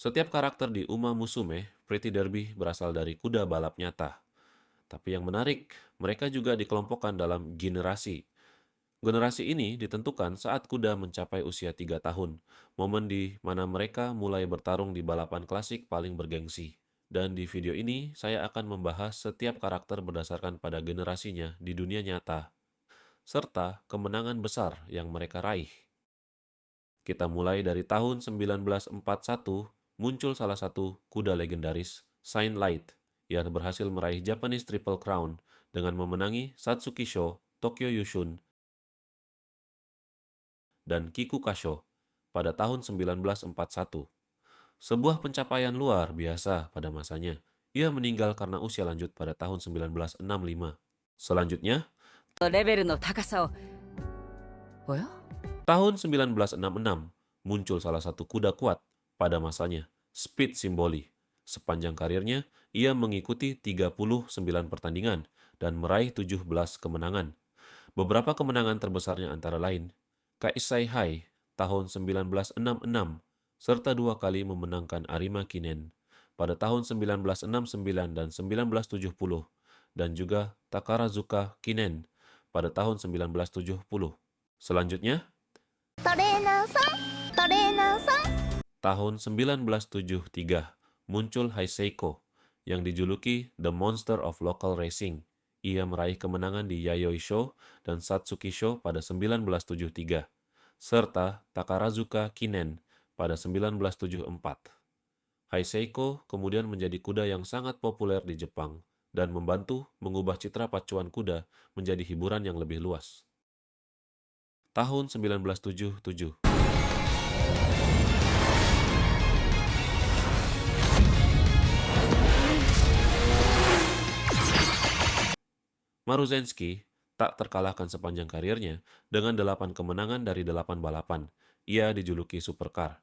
Setiap karakter di Uma Musume Pretty Derby berasal dari kuda balap nyata. Tapi yang menarik, mereka juga dikelompokkan dalam generasi. Generasi ini ditentukan saat kuda mencapai usia 3 tahun, momen di mana mereka mulai bertarung di balapan klasik paling bergengsi. Dan di video ini, saya akan membahas setiap karakter berdasarkan pada generasinya di dunia nyata, serta kemenangan besar yang mereka raih. Kita mulai dari tahun 1941, muncul salah satu kuda legendaris, Shine Light, yang berhasil meraih Japanese Triple Crown dengan memenangi Satsuki Sho, Tokyo Yushun, dan Kikukasho pada tahun 1941. Sebuah pencapaian luar biasa pada masanya. Ia meninggal karena usia lanjut pada tahun 1965. Selanjutnya, レベルの高さを。おや tahun 1966, muncul salah satu kuda kuat pada masanya, Speed Simboli. Sepanjang karirnya, ia mengikuti 39 pertandingan dan meraih 17 kemenangan. Beberapa kemenangan terbesarnya antara lain Kaisai Hai tahun 1966, serta 2 kali memenangkan Arima Kinen pada tahun 1969 dan 1970, dan juga Takarazuka Kinen pada tahun 1970. Selanjutnya, トレーナーさんトレーナーさん tahun 1973, muncul Heiseiko yang dijuluki The Monster of Local Racing. Ia meraih kemenangan di Yayoi Show dan Satsuki Show pada 1973, serta Takarazuka Kinen pada 1974. Heiseiko kemudian menjadi kuda yang sangat populer di Jepang dan membantu mengubah citra pacuan kuda menjadi hiburan yang lebih luas. Tahun 1977, Maruzensky tak terkalahkan sepanjang karirnya dengan 8 kemenangan dari 8 balapan. Ia dijuluki Supercar.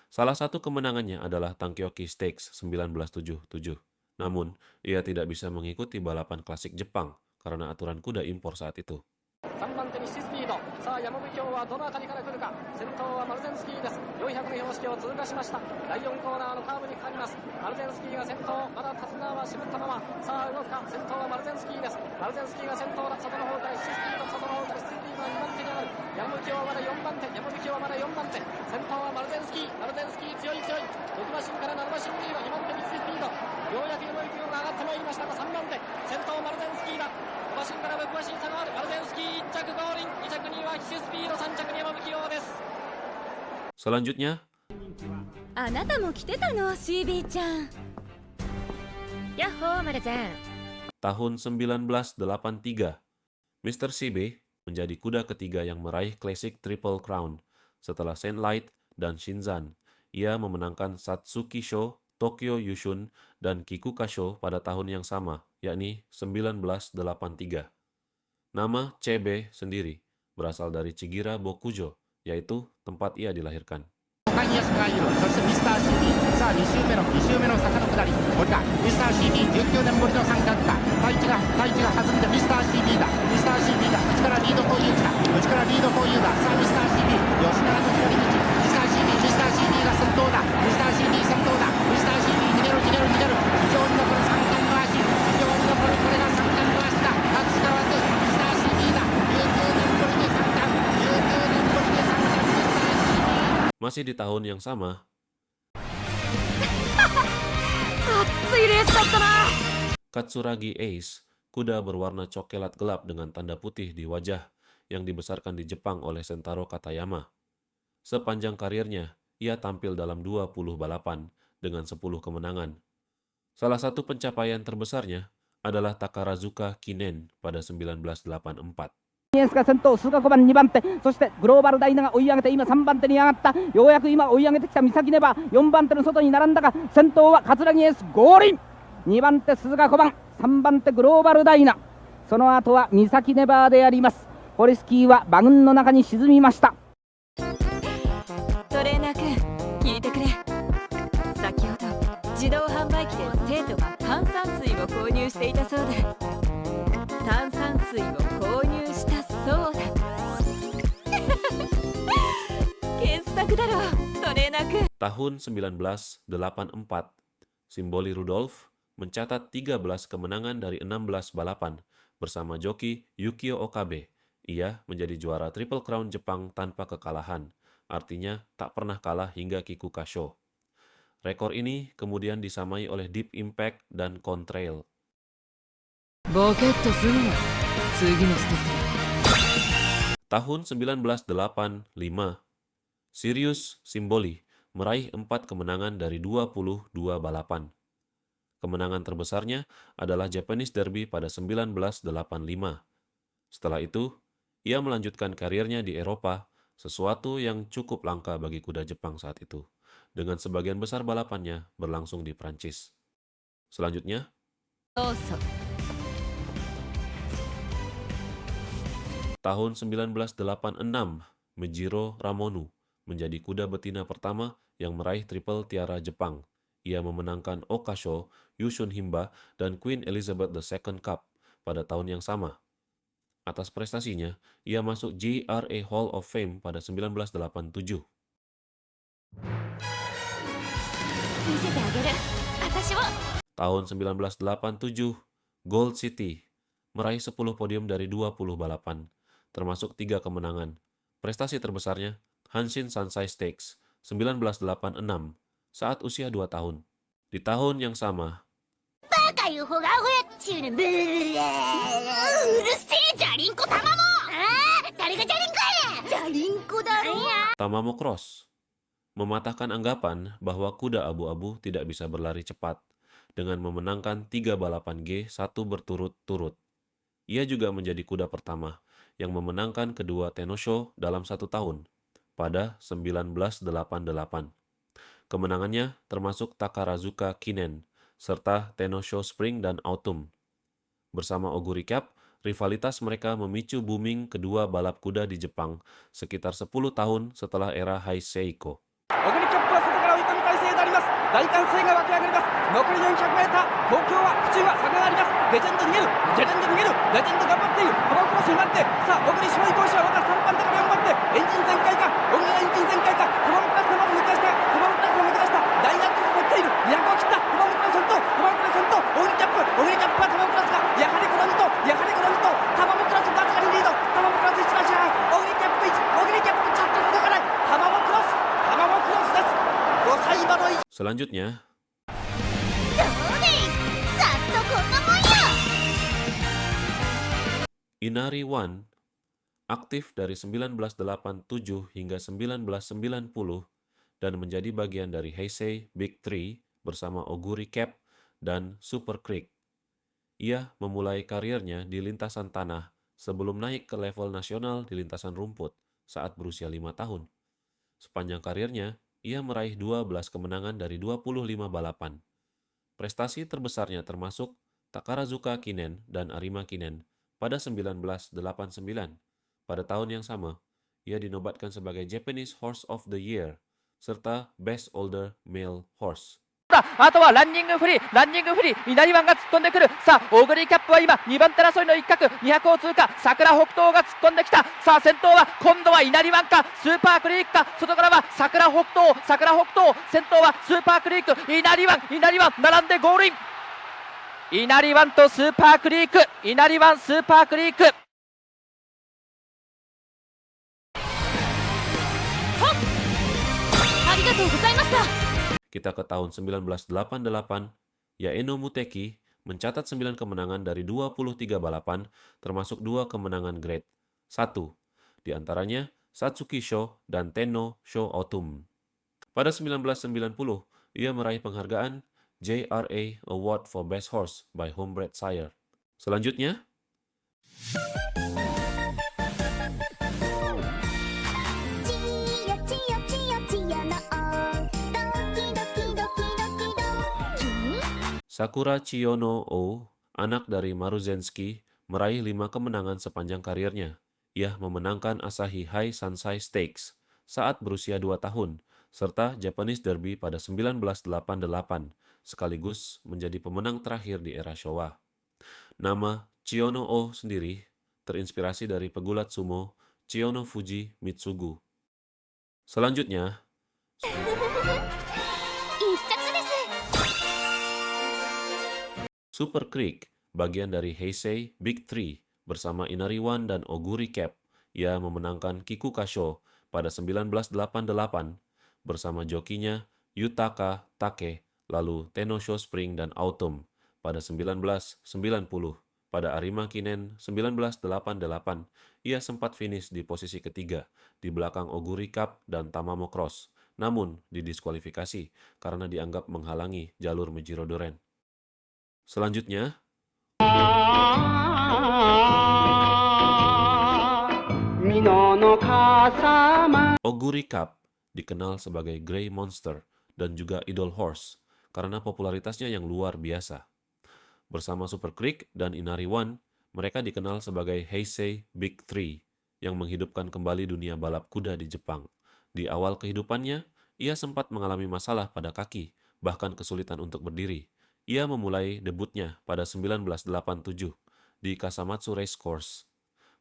Salah satu kemenangannya adalah Tankyoki Stakes 1977. Namun, ia tidak bisa mengikuti balapan klasik Jepang karena aturan kuda impor saat itu. 3番手にシスピード、さあ山吹京はどの辺りから来るか。先頭はマルゼンスキーです。400の標識を通過しました。第4コーナーのカーブにかかります。マルゼンスキーが先頭、まだ手綱は絞ったまま、さあ動くか。先頭はマルゼンスキーです。マルゼンスキーが先頭だ。外の方からシスピード、外の方からシスピードが2番手になる。山吹京はまだ4番手、山吹京はまだ4番手。先頭はマルゼンスキー、マルゼンスキー強い強い。6馬身から7馬身リード、2番手にシスピード。ようやく山吹京が上がってまいりましたが3番手、先頭マルゼンスキーだ。5馬身から6馬身差がある。マルゼンスキー1着ゴールイン、2着にはシスピード、3着に山吹京です。 Selanjutnya, あなたも来てたの CB ちゃんやっほーマルゼン tahun 1983, Mr. CB menjadi kuda ketiga yang meraih Classic Triple Crown setelah Saint Light dan Shinzan. Ia memenangkan Satsuki Sho, Tokyo Yushun, dan Kikukasho pada tahun yang sama, yakni 1983. Nama CB sendiri berasal dari Chigira Bokujo, yaitu tempat ia dilahirkan. 半足がいる。そしてミスター CD、 さあ2周目の坂の下り、これかミスター CD19 年ぶりの三角か。太一が弾んでミスター CD だ。ミスター CD だ。内からリードフォーユー来た。内からリードフォーユーだ。さあミスター CD、 吉永の左道、ミスター CD が先頭だ。ミスター CD 先頭だ。ミスター CD 逃げる。非常に残る三冠の足、非常に残る、これが三冠の足だ。隠しかわずミスター CD だ。19年ぶりで三冠、19年ぶりで三冠、ミスター CD。 Masih di tahun yang sama, 熱いレースだったな Katsuragi Ace, kuda berwarna coklat gelap dengan tanda putih di wajah yang dibesarkan di Jepang oleh Sentaro Katayama. Sepanjang karirnya, ia tampil dalam 20 balapan dengan 10 kemenangan. Salah satu pencapaian terbesarnya adalah Takarazuka Kinen pada 1984. エースが先頭、鈴鹿5番2番手、そしてグローバルダイナが追い上げて今3番手に上がった。ようやく今追い上げてきた三崎ネバー、4番手の外に並んだが、先頭は葛城エース合輪、2番手鈴鹿5番、3番手グローバルダイナ、その後は三崎ネバーであります。ポリスキーは馬群の中に沈みました。トレーナー君、聞いてくれ。先ほど自動販売機で生徒が炭酸水を購入していたそうだ。炭酸水を購入したそうだ。傑作だろ、トレーナー君。Tahun 1984, Simboli Rudolph mencatat 13 kemenangan dari 16 balapan bersama joki Yukio Okabe. Ia menjadi juara Triple Crown Jepang tanpa kekalahan, artinya tak pernah kalah hingga Kikuka-sho. Rekor ini kemudian disamai oleh Deep Impact dan Contrail. ボケッとすんな次のステップ Tahun 1985, Sirius Simboli meraih 4 kemenangan dari 22 balapan. Kemenangan terbesarnya adalah Japanese Derby pada 1985. Setelah itu, ia melanjutkan karirnya di Eropa, sesuatu yang cukup langka bagi kuda Jepang saat itu, dengan sebagian besar balapannya berlangsung di Prancis. Selanjutnya, そうそう tahun 1986, Meijiro Ramonu menjadi kuda betina pertama yang meraih triple tiara Jepang. Ia memenangkan Okasho, Yushun Himba, dan Queen Elizabeth II Cup pada tahun yang sama. Atas prestasinya, ia masuk JRA Hall of Fame pada 1987. 見せてあげる私を Tahun 1987, Gold City meraih 10 podium dari 20 balapan, termasuk 3 kemenangan. Prestasi terbesarnya, Hanshin Sansai Stakes 1986 saat usia 2 tahun. Di tahun yang sama, バカいうほがほやっちゅうねんブーうるせえじゃりんこたまも誰がじゃりんこやねんじゃりんこだろ Tamamo Cross mematahkan anggapan bahwa kuda abu-abu tidak bisa berlari cepat dengan memenangkan 3 balapan G1 berturut-turut. Ia juga menjadi kuda pertama yang memenangkan kedua Tenno-sho dalam 1 tahun pada 1988. Kemenangannya termasuk Takarazuka Kinen serta Tenno-sho Spring dan Autumn. Bersama Oguri Cup, rivalitas mereka memicu booming kedua balap kuda di Jepang sekitar 10 tahun setelah era Heisei-ko. 小栗キャップは外から追い込み体勢であります。大歓声が湧き上がります。残り 400m、 東京は府中は差があります。レジェンド逃げる、レジェンド逃げる、レジェンド頑張っている。このクロスになって、さあ小栗絞り通しはまた3番手から4番手、エンジン全開か、小栗がエンジン全開か、コマモクラスがまず抜け出した、コマモクラスが抜け出した、ダイナックス持っている、200を切った、コマモクラス先頭、コマモクラス先頭、小栗キャップ、小栗キャップはタマモクラスが、やはりこの2頭、やはりこの2頭、タマモクラスわずかにリード、タマモクラス一番支配、小栗キャップ1、小栗キャップちょっと届かない、タマモクラス、タマモクラスです。5歳馬の Selanjutnya, どうでいざっとこんなもんや Inari One aktif dari 1987 hingga 1990 dan menjadi bagian dari Heisei Big Three bersama Oguri Cup dan Super Creek. Ia memulai karirnya di lintasan tanah sebelum naik ke level nasional di lintasan rumput saat berusia 5 tahun. Sepanjang karirnya, ia meraih 12 kemenangan dari 25 balapan. Prestasi terbesarnya termasuk Takarazuka Kinen dan Arima Kinen pada 1989. Pada tahun yang sama, ia dinobatkan sebagai Japanese Horse of the Year serta Best Older Male Horse. あとはランニングフリー、ランニングフリー、稲荷湾が突っ込んでくる。さあ、オーグリーキャップは今、2番手争いの一角、200を通過、桜北東が突っ込んできた。さあ、先頭は、今度は稲荷湾か、スーパークリークか、外からは桜北東、桜北東、先頭はスーパークリーク、稲荷湾、稲荷湾、並んでゴールイン。稲荷湾とスーパークリーク、稲荷湾、スーパークリーク。ありがとうございました Kita ke tahun 1988, Yaeno Muteki mencatat 9 kemenangan dari 23 balapan, termasuk 2 kemenangan grade 1, di antaranya Satsuki Sho dan Tenno Sho Autumn. Pada 1990, ia meraih penghargaan JRA Award for Best Horse by Homebred Sire. Selanjutnya, チヨチヨチヨチヨのドキドキドキドキドキ Sakura Chiyono O, anak dari Maruzensky, meraih 5 kemenangan sepanjang karirnya. Ia memenangkan Asahi High Sansai Stakes saat berusia 2 tahun, serta Japanese Derby pada 1988, sekaligus menjadi pemenang terakhir di era Showa. Nama Chiyono O sendiri terinspirasi dari pegulat sumo Chiyono Fuji Mitsugu. Selanjutnya, 一着です。 Super Creek, bagian dari Heisei Big Three, bersama Inariwan dan Oguri Cap. Ia memenangkan Kikukasho pada 1988 bersama jokinya Yutaka Take, lalu Tenosho Spring dan Autumn pada 1990. Pada Arima Kinen 1988, ia sempat finish di posisi ketiga di belakang Oguri Cup dan Tamamo Cross, namun didiskualifikasi karena dianggap menghalangi jalur Mejiro Doren. Selanjutnya, Oguri Cup dikenal sebagai Grey Monster dan juga Idol Horse karena popularitasnya yang luar biasa. Bersama Super Creek dan Inari One, mereka dikenal sebagai Heisei Big Three yang menghidupkan kembali dunia balap kuda di Jepang. Di awal kehidupannya, ia sempat mengalami masalah pada kaki, bahkan kesulitan untuk berdiri. Ia memulai debutnya pada 1987 di Kasamatsu Racecourse.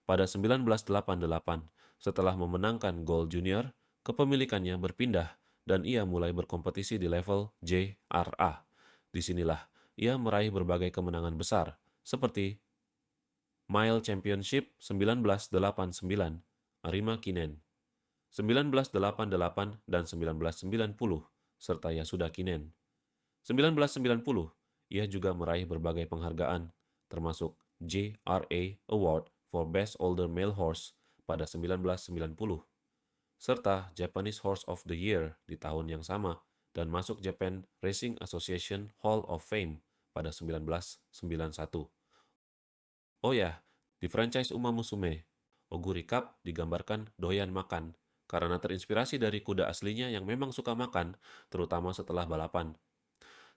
Pada 1988, setelah memenangkan Gold Junior, kepemilikannya berpindah dan ia mulai berkompetisi di level JRA. Disinilah ia meraih berbagai kemenangan besar, seperti Mile Championship 1989, Arima Kinen, 1988 dan 1990, serta Yasuda Kinen. 1990, ia juga meraih berbagai penghargaan, termasuk JRA Award for Best Older Male Horse pada 1990, serta Japanese Horse of the Year di tahun yang sama, dan masuk Japan Racing Association Hall of Fame pada 1991. Oh ya, di franchise Uma Musume, Oguri Cup digambarkan doyan makan, karena terinspirasi dari kuda aslinya yang memang suka makan, terutama setelah balapan.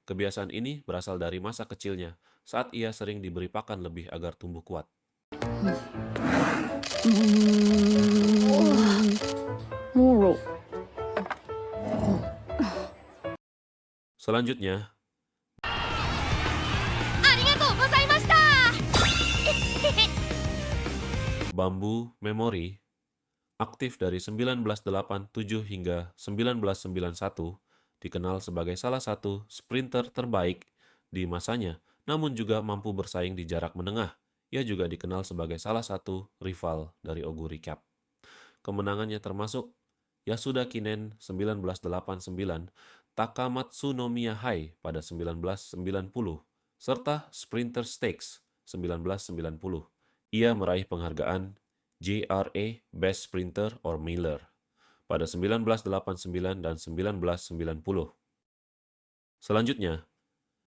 Kebiasaan ini berasal dari masa kecilnya, saat ia sering diberi pakan lebih agar tumbuh kuat. Selanjutnya, ありがとうございました。 Bamboo Memory, aktif dari 1987 hingga 1991, dikenal sebagai salah satu sprinter terbaik di masanya, namun juga mampu bersaing di jarak menengah. Ia juga dikenal sebagai salah satu rival dari Oguri Cup. Kemenangannya termasuk Yasuda Kinen 1989, Takamatsu no Miyahai pada 1990, serta Sprinter Stakes 1990. Ia meraih penghargaan JRA Best Sprinter or Mailer pada 1989 dan 1990. Selanjutnya,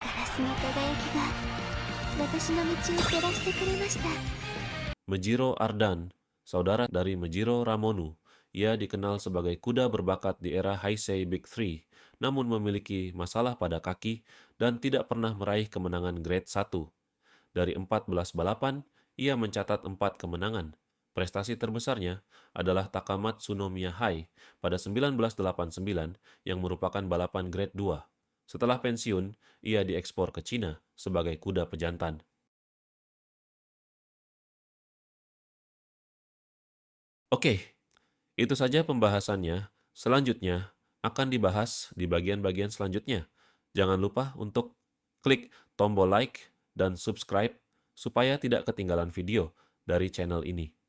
ガラスの輝きが私の道を照らしてくれました。 Mejiro Ardan, saudara dari Mejiro Ramonu. Ia dikenal sebagai kuda berbakat di era Heisei Big Three, namun memiliki masalah pada kaki dan tidak pernah meraih kemenangan Grade 1. Dari 14 balapan, ia mencatat 4 kemenangan. Prestasi terbesarnya adalah Takamatsu no Miyahai pada 1989 yang merupakan balapan Grade 2. Setelah pensiun, ia diekspor ke Cina sebagai kuda pejantan. Oke, itu saja pembahasannya. Selanjutnya akan dibahas di bagian-bagian selanjutnya. Jangan lupa untuk klik tombol like dan subscribe supaya tidak ketinggalan video dari channel ini.